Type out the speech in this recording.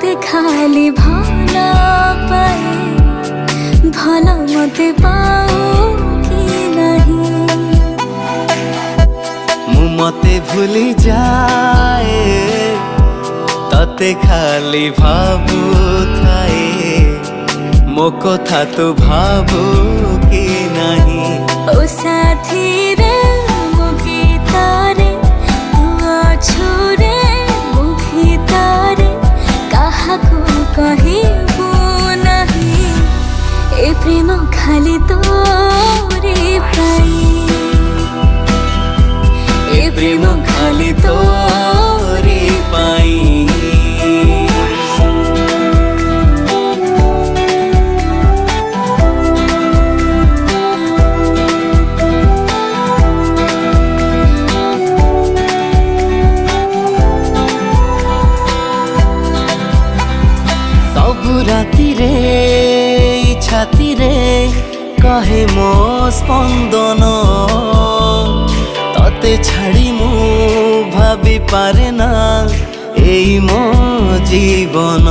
तोते खाली भला पाए भला मते पाओ कि नहीं मु मते भूली जाए तते खाली भाबू थाए मो कथा तो भाबू कि नहीं ओ साथी रे मो गीतारे तू अछुरे मो गीतारे काहाको कहिबू नहीं ए प्रेम खाली तोरे पाई ए प्रेम खाली तोरे पाई सबु राति रे छाती रे कहे मो स्पंदन तते छाड़ी मु भाभी पारे ना एई मो जीवन।